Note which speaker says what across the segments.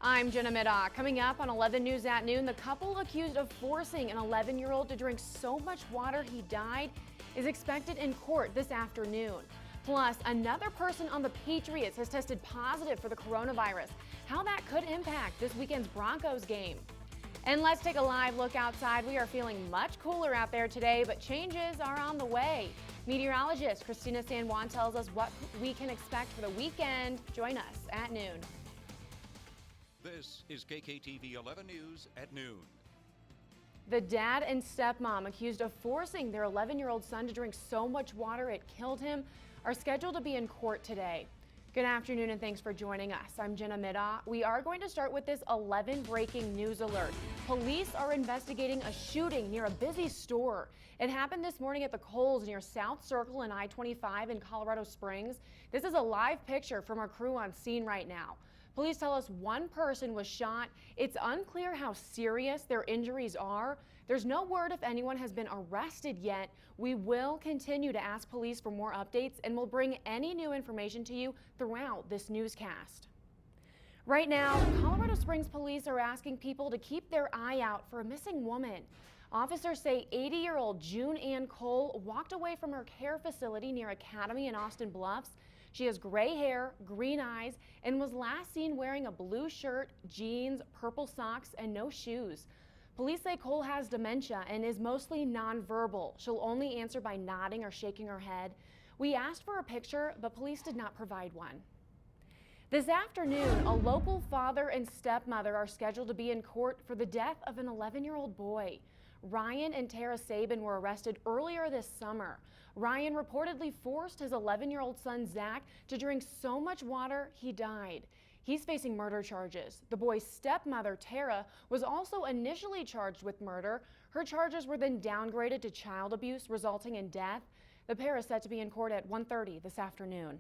Speaker 1: I'm Jenna Middaugh. Coming up on 11 News at noon, the couple accused of forcing an 11-year-old to drink so much water he died is expected in court this afternoon. Plus, another person on the Patriots has tested positive for the coronavirus. How that could impact this weekend's Broncos game. And let's take a live look outside. We are feeling much cooler out there today, but changes are on the way. Meteorologist Christina San Juan tells us what we can expect for the weekend. Join us at noon.
Speaker 2: This is KKTV 11 News at noon.
Speaker 1: The dad and stepmom accused of forcing their 11-year-old son to drink so much water it killed him are scheduled to be in court today. Good afternoon and thanks for joining us. I'm Jenna Middaugh. We are going to start with this 11 breaking news alert. Police are investigating a shooting near a busy store. It happened this morning at the Kohl's near South Circle and I-25 in Colorado Springs. This is a live picture from our crew on scene right now. Police tell us one person was shot. It's unclear how serious their injuries are. There's no word if anyone has been arrested yet. We will continue to ask police for more updates and we'll bring any new information to you throughout this newscast. Right now, Colorado Springs police are asking people to keep their eye out for a missing woman. Officers say 80-year-old June Ann Cole walked away from her care facility near Academy in Austin Bluffs. She has gray hair, green eyes, and was last seen wearing a blue shirt, jeans, purple socks, and no shoes. Police say Cole has dementia and is mostly nonverbal. She'll only answer by nodding or shaking her head. We asked for a picture, but police did not provide one. This afternoon, a local father and stepmother are scheduled to be in court for the death of an 11-year-old boy. Ryan and Tara Sabin were arrested earlier this summer. Ryan reportedly forced his 11-year-old son Zach to drink so much water he died. He's facing murder charges. The boy's stepmother, Tara, was also initially charged with murder. Her charges were then downgraded to child abuse, resulting in death. The pair is set to be in court at 1:30 this afternoon.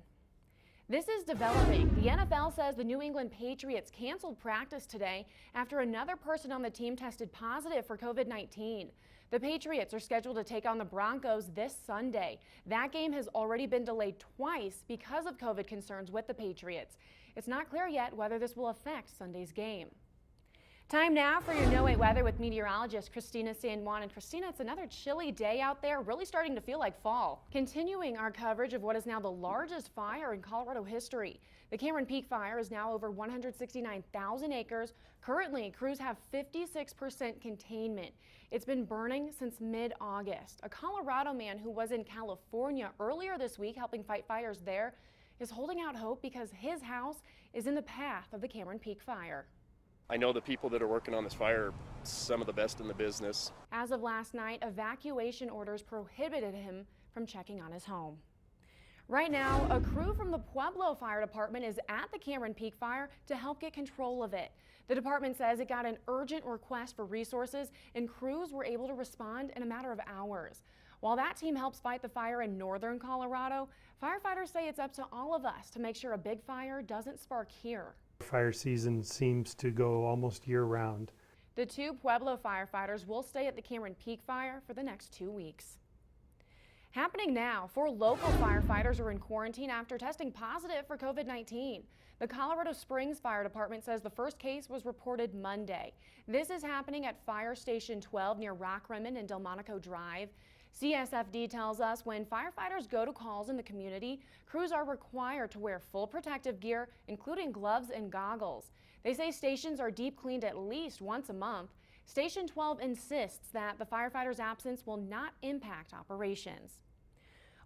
Speaker 1: This is developing. The NFL says the New England Patriots canceled practice today after another person on the team tested positive for COVID-19. The Patriots are scheduled to take on the Broncos this Sunday. That game has already been delayed twice because of COVID concerns with the Patriots. It's not clear yet whether this will affect Sunday's game. Time now for your No Wait weather with meteorologist Christina San Juan. And Christina, it's another chilly day out there, really starting to feel like fall. Continuing our coverage of what is now the largest fire in Colorado history. The Cameron Peak fire is now over 169,000 acres. Currently, crews have 56% containment. It's been burning since mid-August. A Colorado man who was in California earlier this week helping fight fires there is holding out hope because his house is in the path of the Cameron Peak fire.
Speaker 3: I know the people that are working on this fire are some of the best in the business.
Speaker 1: As of last night, evacuation orders prohibited him from checking on his home. Right now, a crew from the Pueblo Fire Department is at the Cameron Peak fire to help get control of it. The department says it got an urgent request for resources and crews were able to respond in a matter of hours. While that team helps fight the fire in northern Colorado, firefighters say it's up to all of us to make sure a big fire doesn't spark here.
Speaker 4: Fire season seems to go almost year-round.
Speaker 1: The two Pueblo firefighters will stay at the Cameron Peak fire for the next 2 weeks. Happening now, 4 local firefighters are in quarantine after testing positive for COVID-19. The Colorado Springs Fire Department says the first case was reported Monday. This is happening at Fire Station 12 near Rockrimmon and Delmonico Drive. CSFD tells us when firefighters go to calls in the community, crews are required to wear full protective gear, including gloves and goggles. They say stations are deep cleaned at least once a month. Station 12 insists that the firefighters' absence will not impact operations.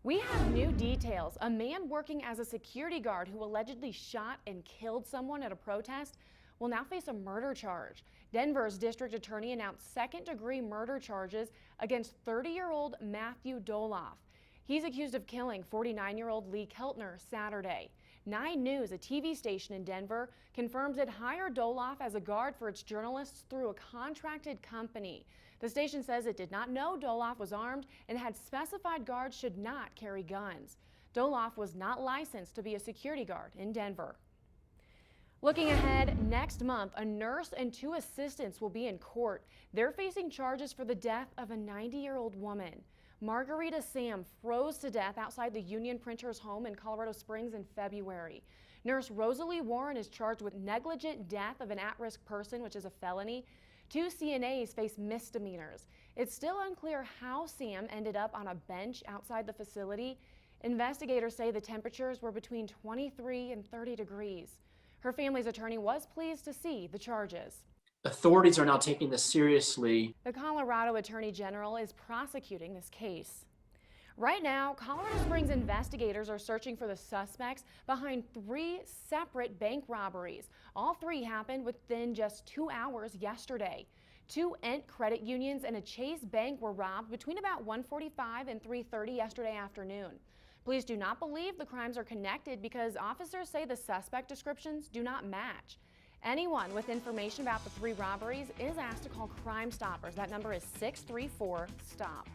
Speaker 1: We have new details. A man working as a security guard who allegedly shot and killed someone at a protest will now face a murder charge. Denver's district attorney announced second-degree murder charges against 30-year-old Matthew Doloff. He's accused of killing 49-year-old Lee Keltner Saturday. 9 News, a TV station in Denver, confirms it hired Doloff as a guard for its journalists through a contracted company. The station says it did not know Doloff was armed and had specified guards should not carry guns. Doloff was not licensed to be a security guard in Denver. Looking ahead, next month, a nurse and 2 assistants will be in court. They're facing charges for the death of a 90-year-old woman. Margarita Sam froze to death outside the Union Printer's home in Colorado Springs in February. Nurse Rosalie Warren is charged with negligent death of an at-risk person, which is a felony. 2 CNAs face misdemeanors. It's still unclear how Sam ended up on a bench outside the facility. Investigators say the temperatures were between 23 and 30 degrees. Her family's attorney was pleased to see the charges.
Speaker 5: Authorities are now taking this seriously.
Speaker 1: The Colorado Attorney General is prosecuting this case. Right now, Colorado Springs investigators are searching for the suspects behind 3 separate bank robberies. All 3 happened within just 2 hours yesterday. 2 Ent credit unions and a Chase bank were robbed between about 1:45 and 3:30 yesterday afternoon. Police do not believe the crimes are connected because officers say the suspect descriptions do not match. Anyone with information about the 3 robberies is asked to call Crime Stoppers. That number is 634-STOP.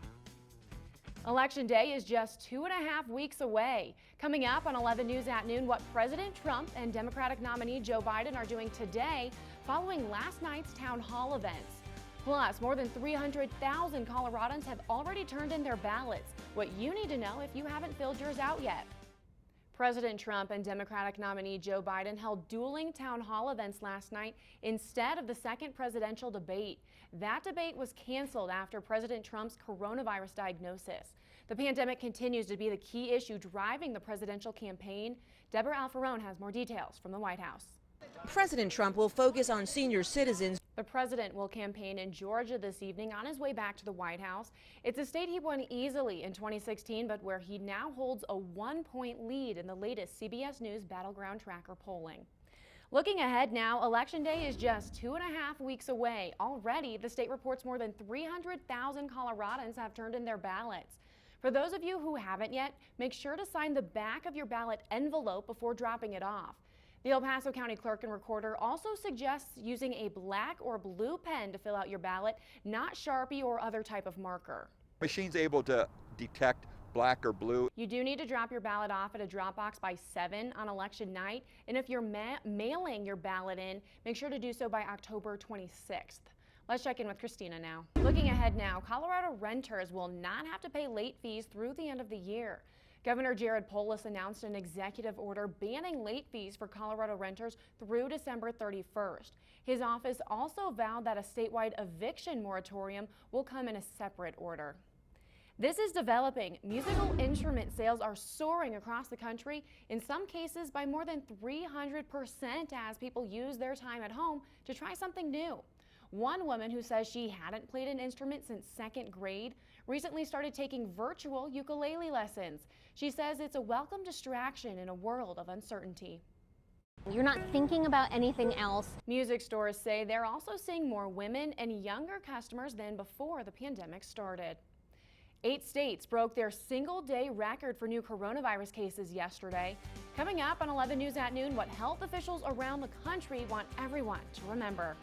Speaker 1: Election Day is just 2.5 weeks away. Coming up on 11 News at noon, what President Trump and Democratic nominee Joe Biden are doing today following last night's town hall events. Plus, more than 300,000 Coloradans have already turned in their ballots. What you need to know if you haven't filled yours out yet. President Trump and Democratic nominee Joe Biden held dueling town hall events last night instead of the second presidential debate. That debate was canceled after President Trump's coronavirus diagnosis. The pandemic continues to be the key issue driving the presidential campaign. Deborah Alfarone has more details from the White House.
Speaker 6: President Trump will focus on senior citizens.
Speaker 1: The president will campaign in Georgia this evening on his way back to the White House. It's a state he won easily in 2016, but where he now holds a 1-point lead in the latest CBS News Battleground Tracker polling. Looking ahead now, Election Day is just 2.5 weeks away. Already, the state reports more than 300,000 Coloradans have turned in their ballots. For those of you who haven't yet, make sure to sign the back of your ballot envelope before dropping it off. The El Paso County Clerk and Recorder also suggests using a black or blue pen to fill out your ballot, not Sharpie or other type of marker.
Speaker 7: Machine's able to detect black or blue.
Speaker 1: You do need to drop your ballot off at a drop box by 7 on election night, and if you're mailing your ballot in, make sure to do so by October 26th. Let's check in with Christina now. Looking ahead now, Colorado renters will not have to pay late fees through the end of the year. Governor Jared Polis announced an executive order banning late fees for Colorado renters through December 31st. His office also vowed that a statewide eviction moratorium will come in a separate order. This is developing. Musical instrument sales are soaring across the country, in some cases by more than 300% as people use their time at home to try something new. One woman who says she hadn't played an instrument since 2nd grade recently started taking virtual ukulele lessons. She says it's a welcome distraction in a world of uncertainty.
Speaker 8: You're not thinking about anything else.
Speaker 1: Music stores say they're also seeing more women and younger customers than before the pandemic started. 8 states broke their single-day record for new coronavirus cases yesterday. Coming up on 11 News at noon, what health officials around the country want everyone to remember.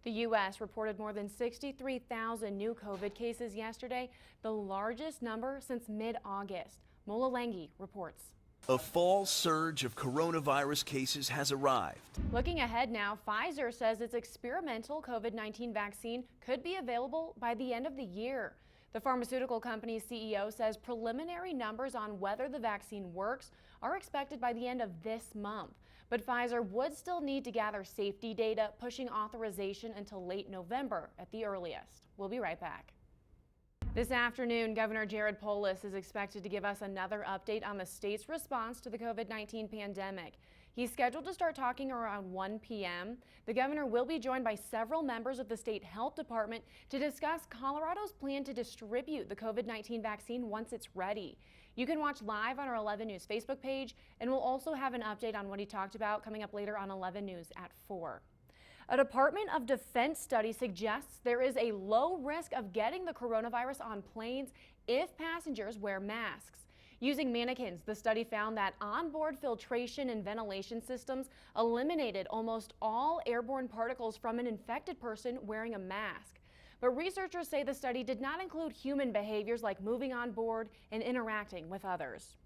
Speaker 1: The U.S. reported more than 63,000 new COVID cases yesterday, the largest number since mid-August. Mola Lengi reports.
Speaker 9: A fall surge of coronavirus cases has arrived.
Speaker 1: Looking ahead now, Pfizer says its experimental COVID-19 vaccine could be available by the end of the year. The pharmaceutical company's CEO says preliminary numbers on whether the vaccine works are expected by the end of this month. But Pfizer would still need to gather safety data, pushing authorization until late November at the earliest. We'll be right back. This afternoon, Governor Jared Polis is expected to give us another update on the state's response to the COVID-19 pandemic. He's scheduled to start talking around 1 p.m. The governor will be joined by several members of the state health department to discuss Colorado's plan to distribute the COVID-19 vaccine once it's ready. You can watch live on our 11 News Facebook page, and we'll also have an update on what he talked about coming up later on 11 News at 4. A Department of Defense study suggests there is a low risk of getting the coronavirus on planes if passengers wear masks. Using mannequins, the study found that onboard filtration and ventilation systems eliminated almost all airborne particles from an infected person wearing a mask. But researchers say the study did not include human behaviors like moving on board and interacting with others.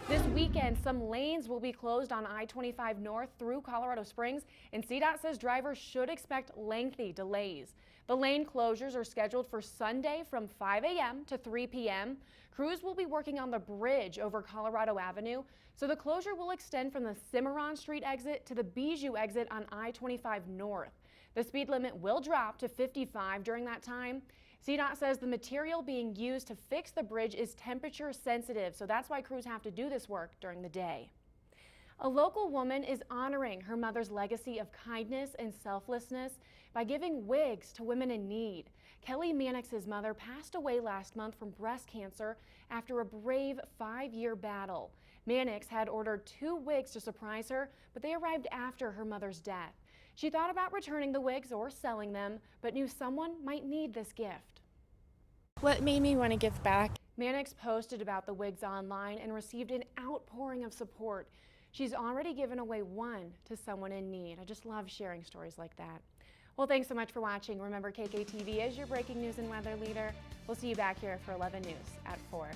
Speaker 1: This weekend, some lanes will be closed on I-25 north through Colorado Springs, and CDOT says drivers should expect lengthy delays. The lane closures are scheduled for Sunday from 5 a.m. to 3 p.m. Crews will be working on the bridge over Colorado Avenue, so the closure will extend from the Cimarron Street exit to the Bijou exit on I-25 north. The speed limit will drop to 55 during that time. CDOT says the material being used to fix the bridge is temperature sensitive, so that's why crews have to do this work during the day. A local woman is honoring her mother's legacy of kindness and selflessness by giving wigs to women in need. Kelly Mannix's mother passed away last month from breast cancer after a brave 5-year battle. Mannix had ordered 2 wigs to surprise her, but they arrived after her mother's death. She thought about returning the wigs or selling them, but knew someone might need this gift.
Speaker 10: What made me want to give back?
Speaker 1: Mannix posted about the wigs online and received an outpouring of support. She's already given away 1 to someone in need. I just love sharing stories like that. Well, thanks so much for watching. Remember, KKTV is your breaking news and weather leader. We'll see you back here for 11 News at 4.